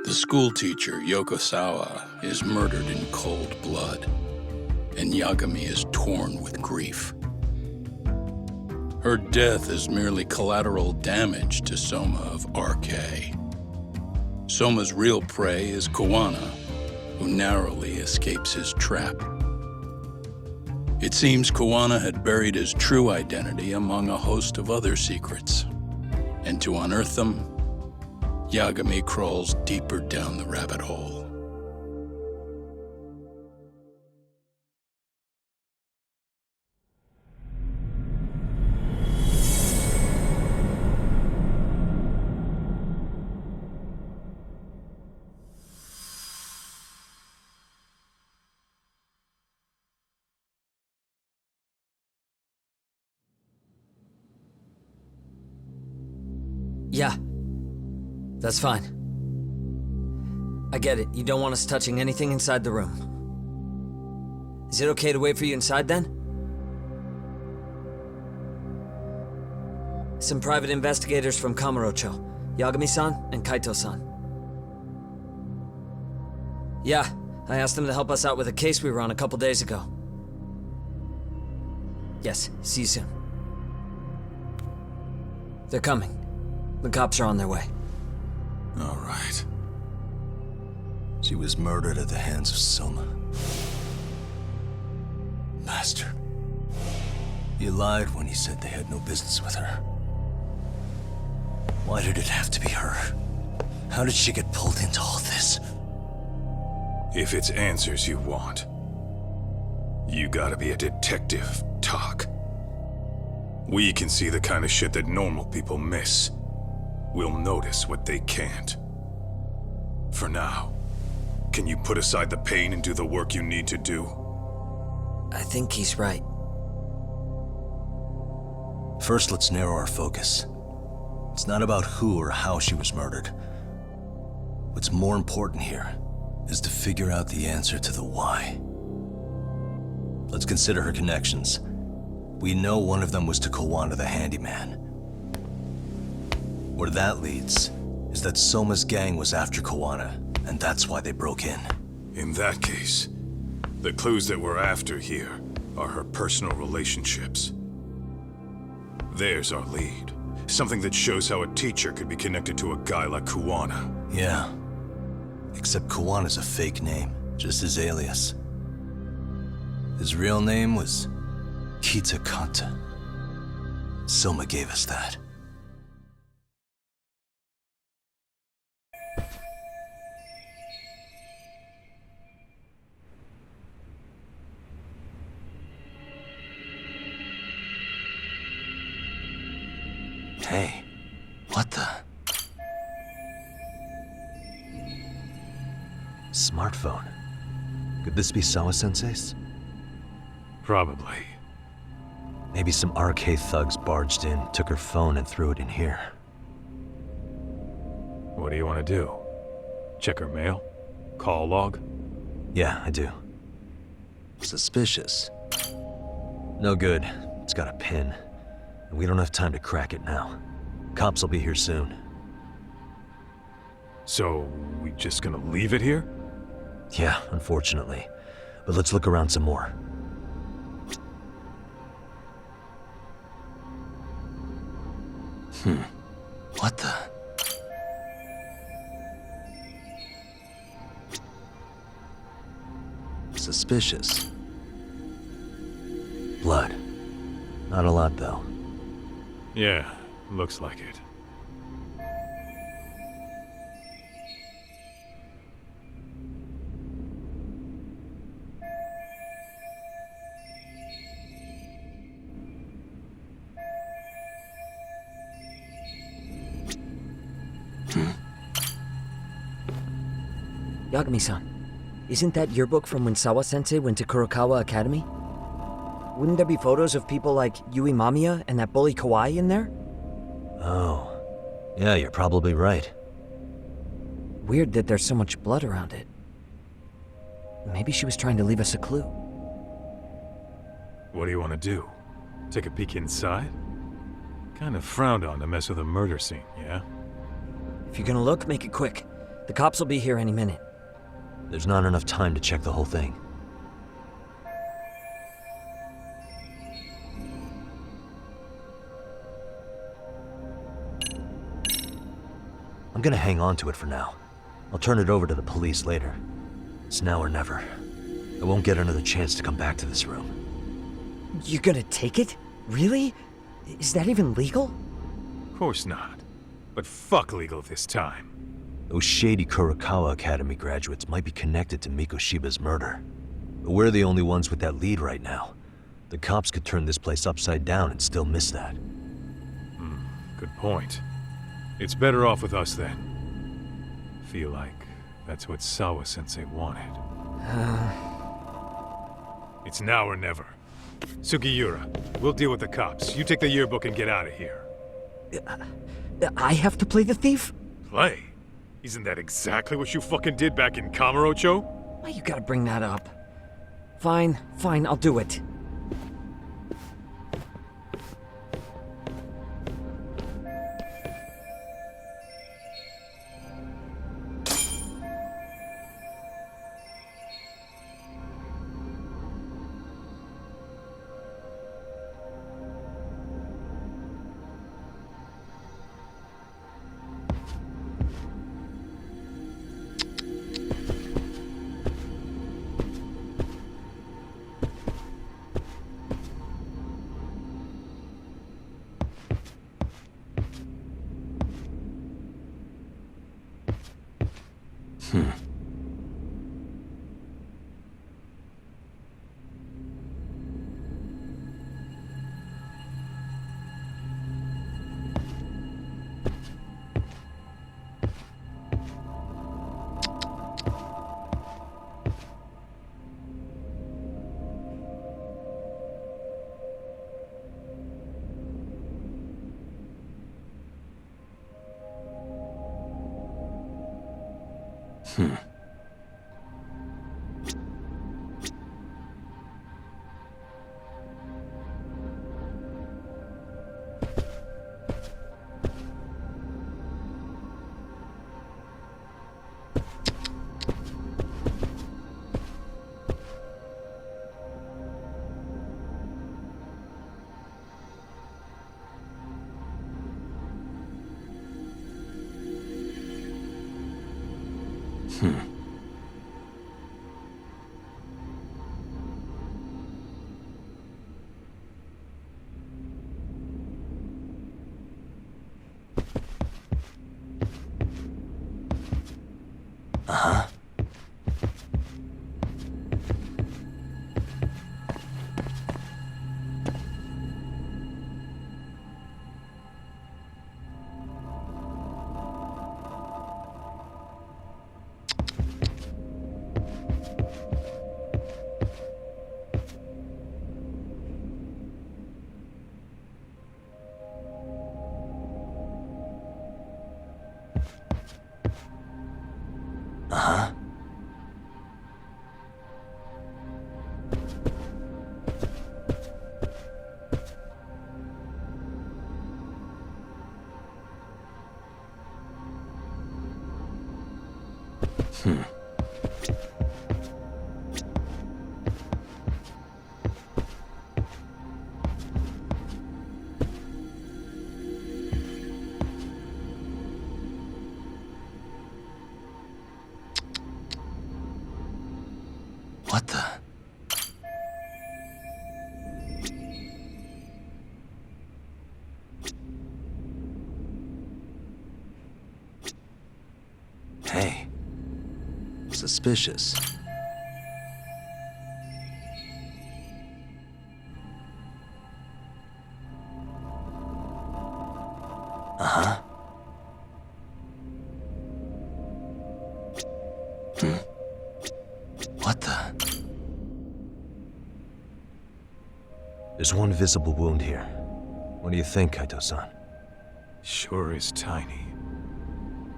The schoolteacher, Yokosawa, is murdered in cold blood, and Yagami is torn with grief. Her death is merely collateral damage to Soma of RK. Soma's real prey is Kawana, who narrowly escapes his trap. It seems Kawana had buried his true identity among a host of other secrets, and to unearth them, Yagami crawls deeper down the rabbit hole. Yeah, that's fine. I get it, you don't want us touching anything inside the room. Is it okay to wait for you inside then? Some private investigators from Kamurocho, Yagami-san and Kaito-san. Yeah, I asked them to help us out with a case we were on a couple days ago. Yes, see you soon. They're coming. The cops are on their way. All right. She was murdered at the hands of Soma. Bastard. You lied when you said they had no business with her. Why did it have to be her? How did she get pulled into all this? If it's answers you want, you gotta be a detective, Tak. We can see the kind of shit that normal people miss. We'll notice what they can't. For now, can you put aside the pain and do the work you need to do? I think he's right. First, let's narrow our focus. It's not about who or how she was murdered. What's more important here is to figure out the answer to the why. Let's consider her connections. We know one of them was to Kawana the handyman. Where that leads is that Soma's gang was after Kawana, and that's why they broke in. In that case, the clues that we're after here are her personal relationships. There's our lead. Something that shows how a teacher could be connected to a guy like Kawana. Yeah. Except Kawana's a fake name, just his alias. His real name was Kitakata. Soma gave us that. Hey, what the? Smartphone. Could this be Sawa-sensei's? Probably. Maybe some RK thugs barged in, took her phone and threw it in here. What do you want to do? Check her mail? Call log? Yeah, I do. Suspicious. No good. It's got a pin. And we don't have time to crack it now. Cops will be here soon. So, we just gonna leave it here? Yeah, unfortunately. But let's look around some more. What the? Suspicious. Blood. Not a lot, though. Yeah, looks like it. Yagami-san, isn't that your book from when Sawa-sensei went to Kurokawa Academy? Wouldn't there be photos of people like Yui Mamiya and that bully Kawaii in there? Oh. Yeah, you're probably right. Weird that there's so much blood around it. Maybe she was trying to leave us a clue. What do you want to do? Take a peek inside? Kind of frowned on to mess with a murder scene, yeah? If you're gonna look, make it quick. The cops will be here any minute. There's not enough time to check the whole thing. I'm gonna hang on to it for now. I'll turn it over to the police later. It's now or never. I won't get another chance to come back to this room. You're gonna take it? Really? Is that even legal? Of course not. But fuck legal this time. Those shady Kurokawa Academy graduates might be connected to Mikoshiba's murder. But we're the only ones with that lead right now. The cops could turn this place upside down and still miss that. Good point. It's better off with us then. Feel like that's what Sawa-sensei wanted. It's now or never. Sugiura, we'll deal with the cops. You take the yearbook and get out of here. I have to play the thief? Play? Isn't that exactly what you fucking did back in Kamurocho? Why you gotta bring that up? Fine, I'll do it. What the? Hey. Suspicious. Uh-huh. What the? There's one visible wound here. What do you think, Kaito-san? Sure is tiny.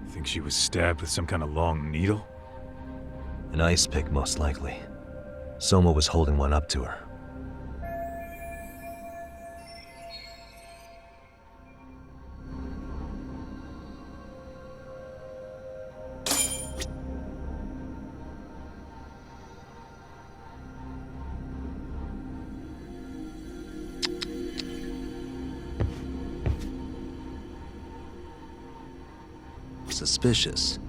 Think she was stabbed with some kind of long needle? An ice pick, most likely. Soma was holding one up to her. Suspicious.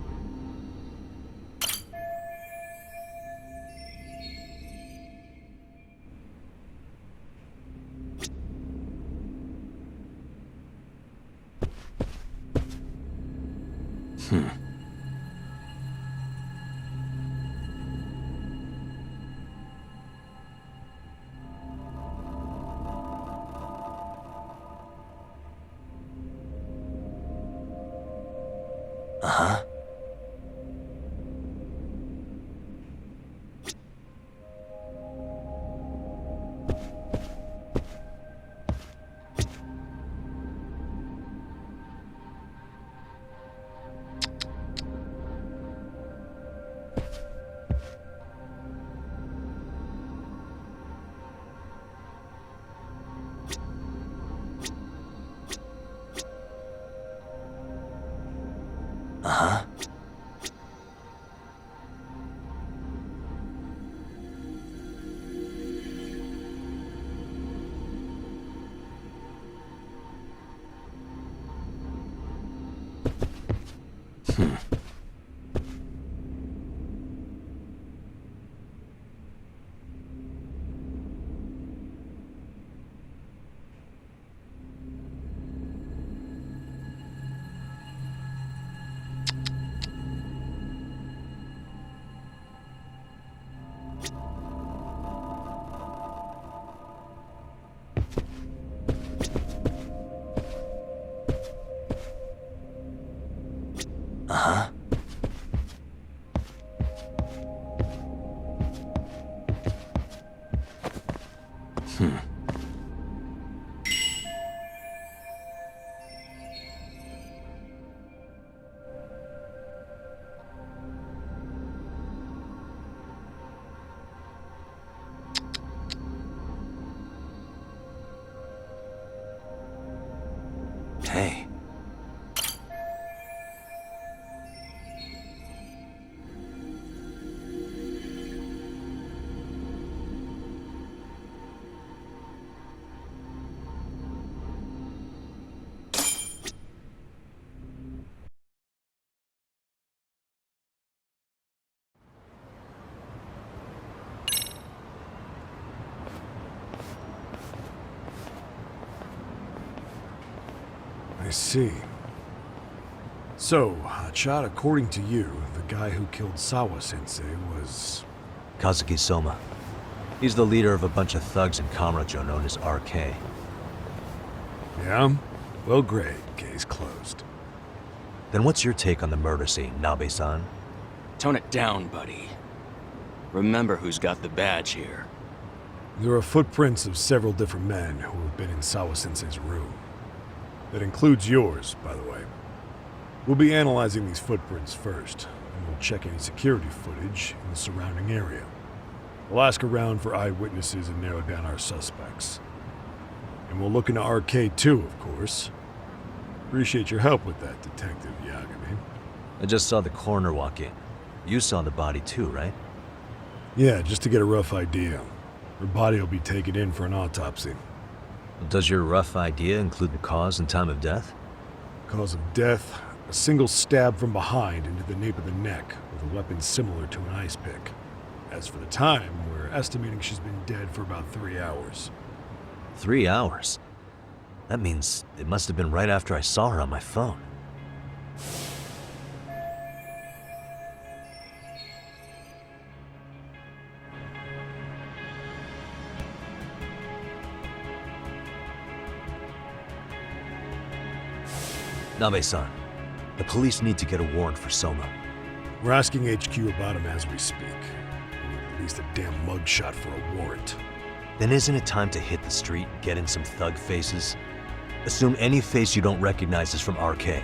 Uh-huh. Uh-huh. Uh-huh. Hey. I see. So, Hotshot, according to you, the guy who killed Sawa-sensei was... Kazuki Soma. He's the leader of a bunch of thugs in Kamurocho known as RK. Yeah? Well, great. Case closed. Then what's your take on the murder scene, Nabe-san? Tone it down, buddy. Remember who's got the badge here. There are footprints of several different men who have been in Sawa-sensei's room. That includes yours, by the way. We'll be analyzing these footprints first, and we'll check any security footage in the surrounding area. We'll ask around for eyewitnesses and narrow down our suspects. And we'll look into RK too, of course. Appreciate your help with that, Detective Yagami. I just saw the coroner walk in. You saw the body too, right? Yeah, just to get a rough idea. Her body will be taken in for an autopsy. Does your rough idea include the cause and time of death? Cause of death, a single stab from behind into the nape of the neck with a weapon similar to an ice pick. As for the time, we're estimating she's been dead for about 3 hours. 3 hours? That means it must have been right after I saw her on my phone. Nabe-san, the police need to get a warrant for Soma. We're asking HQ about him as we speak. We need at least a damn mugshot for a warrant. Then isn't it time to hit the street and get in some thug faces? Assume any face you don't recognize is from RK.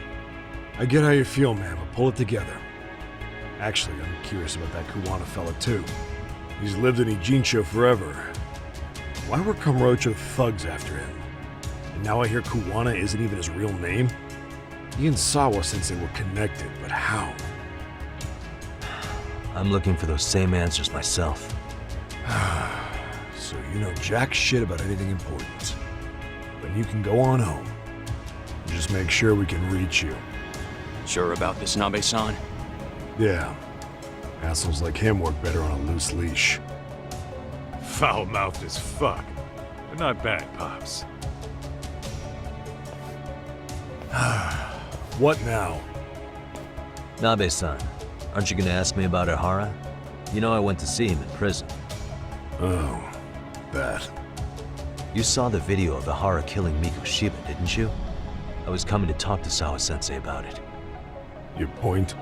I get how you feel, man, but pull it together. Actually, I'm curious about that Kuwana fella too. He's lived in Ijincho forever. Why were Kamurocho thugs after him? And now I hear Kuwana isn't even his real name? He and Sawa-sensei were connected, but how? I'm looking for those same answers myself. So you know jack shit about anything important. Then you can go on home. Just make sure we can reach you. Sure about this, Nabe-san? Yeah. Assholes like him work better on a loose leash. Foul-mouthed as fuck. But not bad, Pops. What now? Nabe-san, aren't you gonna ask me about Ihara? You know I went to see him in prison. Oh, that. You saw the video of Ihara killing Mikoshiba, didn't you? I was coming to talk to Sawa-sensei about it. Your point?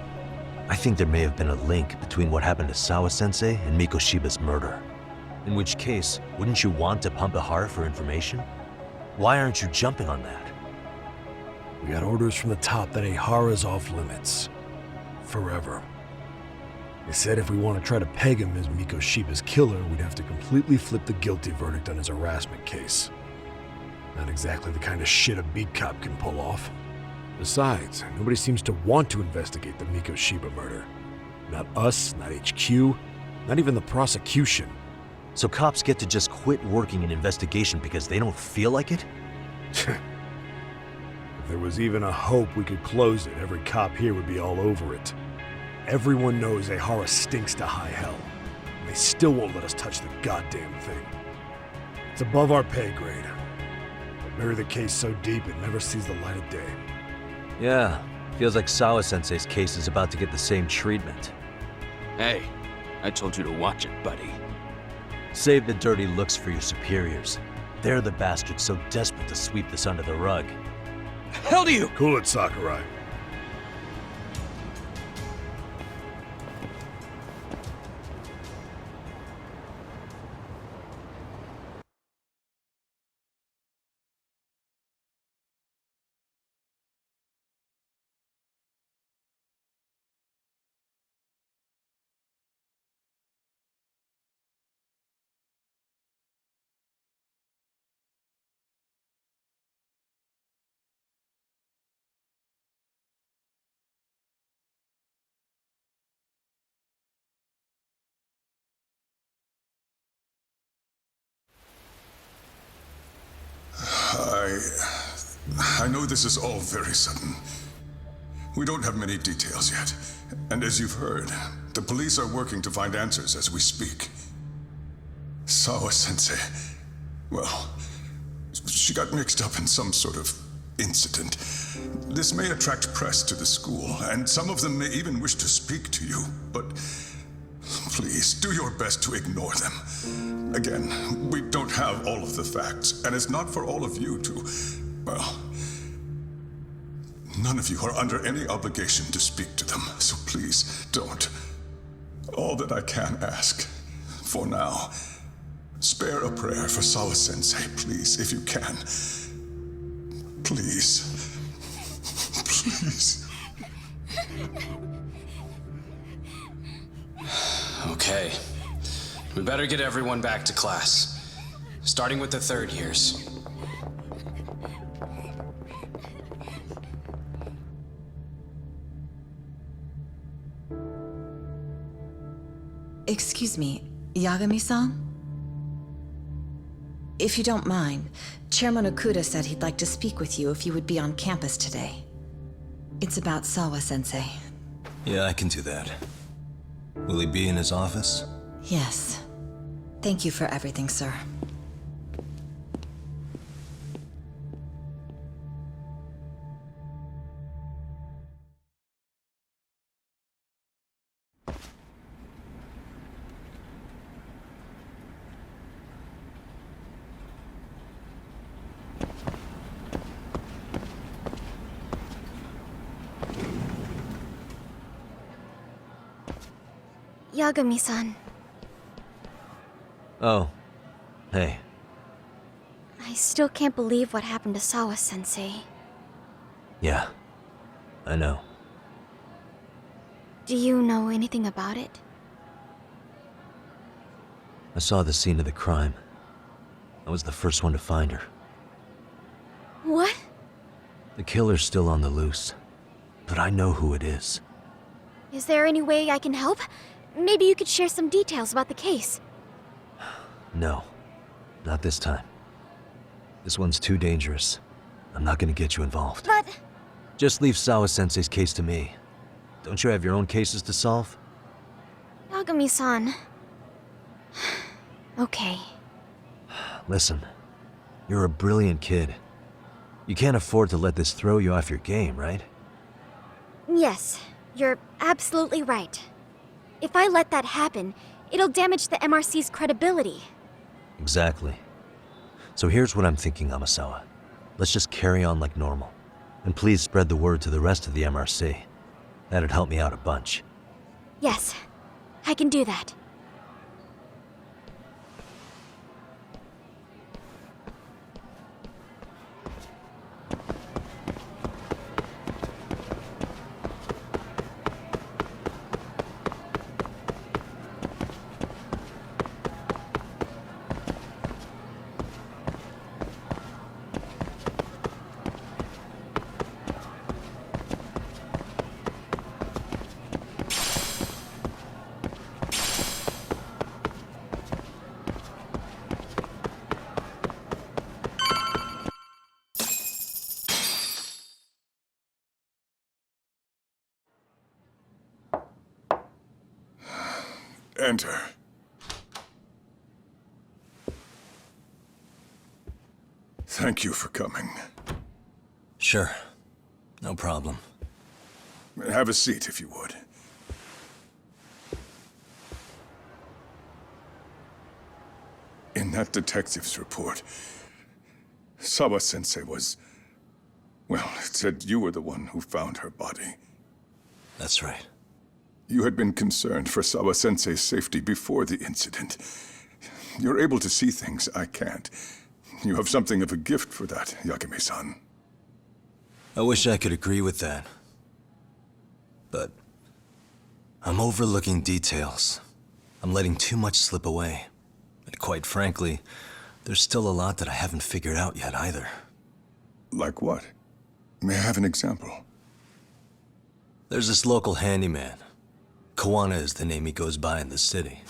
I think there may have been a link between what happened to Sawa-sensei and Mikoshiba's murder. In which case, wouldn't you want to pump Ihara for information? Why aren't you jumping on that? We got orders from the top that Ihara's off limits. Forever. They said if we want to try to peg him as Mikoshiba's killer, we'd have to completely flip the guilty verdict on his harassment case. Not exactly the kind of shit a beat cop can pull off. Besides, nobody seems to want to investigate the Mikoshiba murder. Not us, not HQ, not even the prosecution. So cops get to just quit working an investigation because they don't feel like it? If there was even a hope we could close it, every cop here would be all over it. Everyone knows Ihara stinks to high hell, and they still won't let us touch the goddamn thing. It's above our pay grade. They'll bury the case so deep it never sees the light of day. Yeah, feels like Sawa-sensei's case is about to get the same treatment. Hey, I told you to watch it, buddy. Save the dirty looks for your superiors. They're the bastards so desperate to sweep this under the rug. Hell do you? Cool it, Sakurai. I know this is all very sudden. We don't have many details yet. And as you've heard, the police are working to find answers as we speak. Sawa-sensei, well, she got mixed up in some sort of incident. This may attract press to the school, and some of them may even wish to speak to you, but please, do your best to ignore them. Again, we don't have all of the facts, and it's not for all of you to, well, none of you are under any obligation to speak to them, so please don't. All that I can ask, for now, spare a prayer for Sawa-sensei, please, if you can. Please. Please. Okay. We better get everyone back to class. Starting with the third years. Excuse me, Yagami-san? If you don't mind, Chairman Okuda said he'd like to speak with you if you would be on campus today. It's about Sawa-sensei. Yeah, I can do that. Will he be in his office? Yes. Thank you for everything, sir. Yagami-san. Oh. Hey. I still can't believe what happened to Sawa-sensei. Yeah. I know. Do you know anything about it? I saw the scene of the crime. I was the first one to find her. What? The killer's still on the loose. But I know who it is. Is there any way I can help? Maybe you could share some details about the case. No. Not this time. This one's too dangerous. I'm not gonna get you involved. But... Just leave Sawa-sensei's case to me. Don't you have your own cases to solve? Yagami-san. Okay. Listen, you're a brilliant kid. You can't afford to let this throw you off your game, right? Yes, you're absolutely right. If I let that happen, it'll damage the MRC's credibility. Exactly. So here's what I'm thinking, Amasawa. Let's just carry on like normal. And please spread the word to the rest of the MRC. That'd help me out a bunch. Yes, I can do that. Enter. Thank you for coming. Sure. No problem. Have a seat, if you would. In that detective's report, Sawa-sensei was... Well, it said you were the one who found her body. That's right. You had been concerned for Sawa-sensei's safety before the incident. You're able to see things I can't. You have something of a gift for that, Yagami-san. I wish I could agree with that. But I'm overlooking details. I'm letting too much slip away. And quite frankly, there's still a lot that I haven't figured out yet either. Like what? May I have an example? There's this local handyman. Kawana is the name he goes by in the city.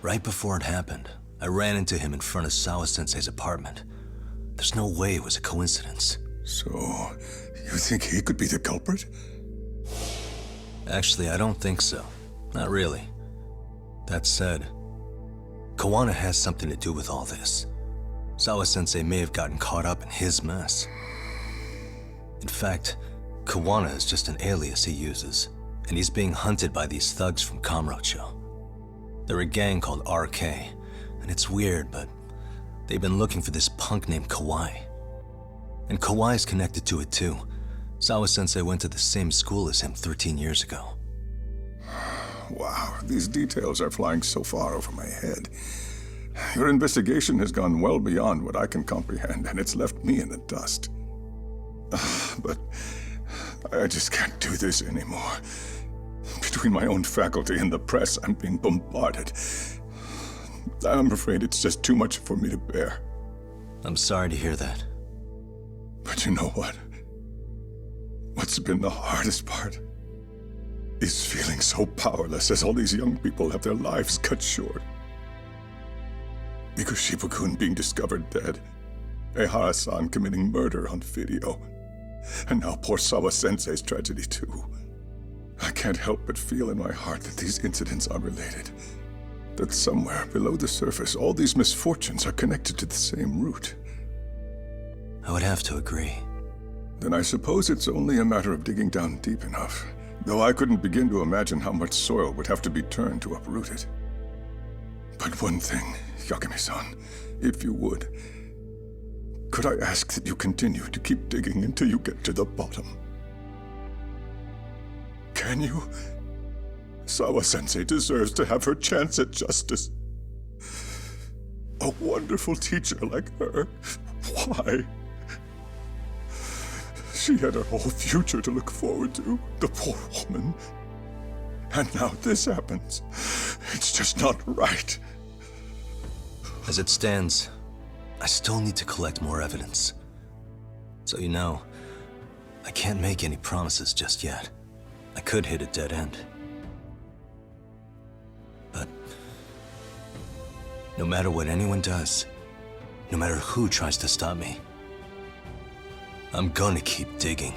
Right before it happened, I ran into him in front of Sawa-sensei's apartment. There's no way it was a coincidence. So, you think he could be the culprit? Actually, I don't think so. Not really. That said, Kawana has something to do with all this. Sawa-sensei may have gotten caught up in his mess. In fact, Kawana is just an alias he uses, and he's being hunted by these thugs from Kamurocho. They're a gang called RK, and it's weird, but they've been looking for this punk named Kawai. And Kawai's connected to it too. Sawa-sensei went to the same school as him 13 years ago. Wow, these details are flying so far over my head. Your investigation has gone well beyond what I can comprehend, and it's left me in the dust. But I just can't do this anymore. Between my own faculty and the press, I'm being bombarded. I'm afraid it's just too much for me to bear. I'm sorry to hear that. But you know what? What's been the hardest part is feeling so powerless as all these young people have their lives cut short. Because Shiba-kun being discovered dead, Ehara-san committing murder on video, and now poor Sawa-sensei's tragedy too. I can't help but feel in my heart that these incidents are related. That somewhere below the surface, all these misfortunes are connected to the same root. I would have to agree. Then I suppose it's only a matter of digging down deep enough. Though I couldn't begin to imagine how much soil would have to be turned to uproot it. But one thing, Yagami-san, if you would, could I ask that you continue to keep digging until you get to the bottom? Can you? Sawa-sensei deserves to have her chance at justice. A wonderful teacher like her. Why? She had her whole future to look forward to, the poor woman. And now this happens. It's just not right. As it stands, I still need to collect more evidence. So you know, I can't make any promises just yet. I could hit a dead end. But no matter what anyone does, no matter who tries to stop me, I'm gonna keep digging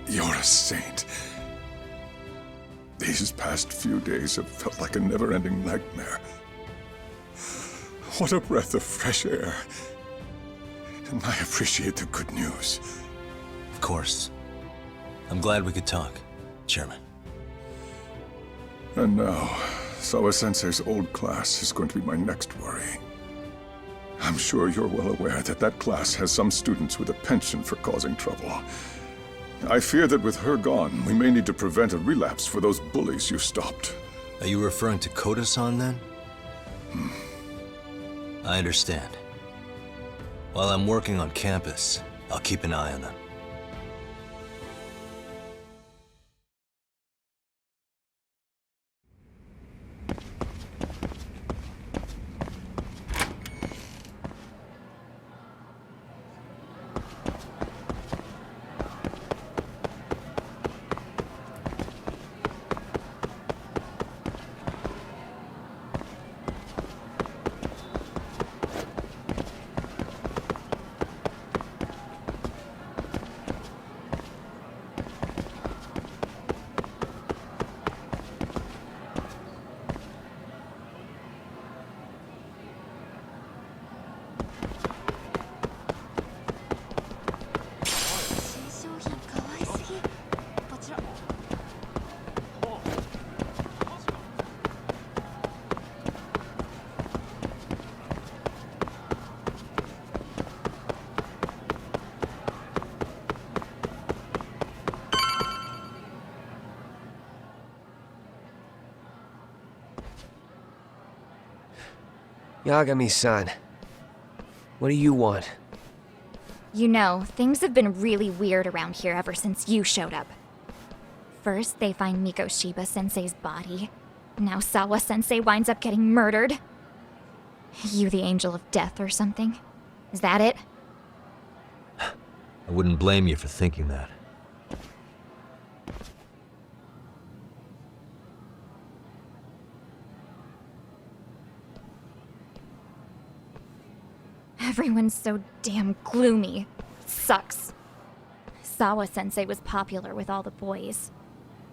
You're a saint. These past few days have felt like a never-ending nightmare. What a breath of fresh air. And I appreciate the good news. Of course. I'm glad we could talk, Chairman. And now, Sawa-sensei's old class is going to be my next worry. I'm sure you're well aware that that class has some students with a penchant for causing trouble. I fear that with her gone, we may need to prevent a relapse for those bullies you stopped. Are you referring to Koda-san then? I understand. While I'm working on campus, I'll keep an eye on them. Yagami-san, what do you want? You know, things have been really weird around here ever since you showed up. First, they find Mikoshiba-sensei's body. Now Sawa-sensei winds up getting murdered. You the angel of death or something? Is that it? I wouldn't blame you for thinking that. Everyone's so damn gloomy. It sucks. Sawa-sensei was popular with all the boys.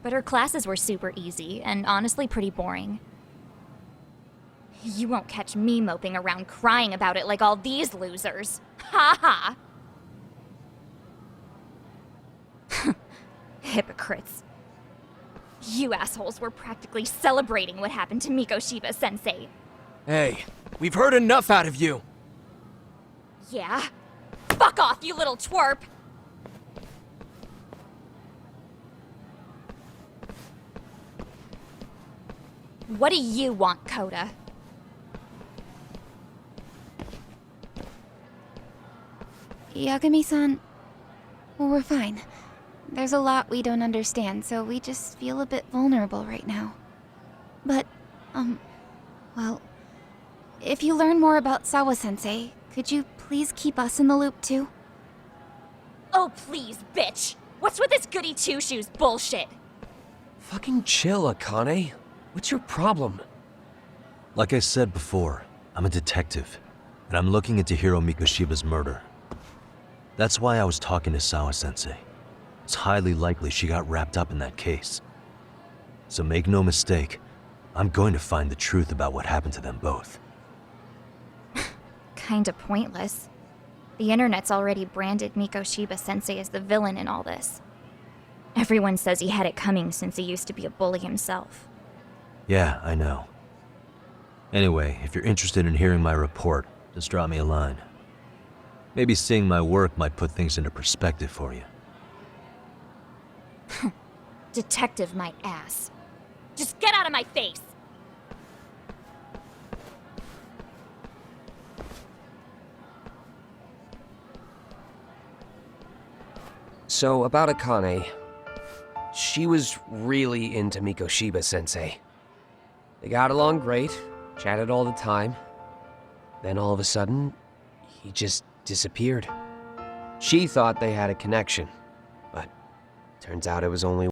But her classes were super easy, and honestly pretty boring. You won't catch me moping around crying about it like all these losers. Ha ha! Hypocrites. You assholes were practically celebrating what happened to Mikoshiba-sensei. Hey, we've heard enough out of you! Yeah? Fuck off, you little twerp! What do you want, Koda? Yagami-san, we're fine. There's a lot we don't understand, so we just feel a bit vulnerable right now. But, well, if you learn more about Sawa-sensei, could you please keep us in the loop too? Oh, please, bitch! What's with this goody two-shoes bullshit? Fucking chill, Akane. What's your problem? Like I said before, I'm a detective, and I'm looking into Hiro Mikoshiba's murder. That's why I was talking to Sawa-sensei. It's highly likely she got wrapped up in that case. So make no mistake, I'm going to find the truth about what happened to them both. Kinda pointless. The internet's already branded Mikoshiba-sensei as the villain in all this. Everyone says he had it coming since he used to be a bully himself. Yeah, I know. Anyway, if you're interested in hearing my report, just drop me a line. Maybe seeing my work might put things into perspective for you. Detective my ass. Just get out of my face! So, about Akane. She was really into Mikoshiba-sensei. They got along great, chatted all the time. Then all of a sudden, he just disappeared. She thought they had a connection, but turns out it was only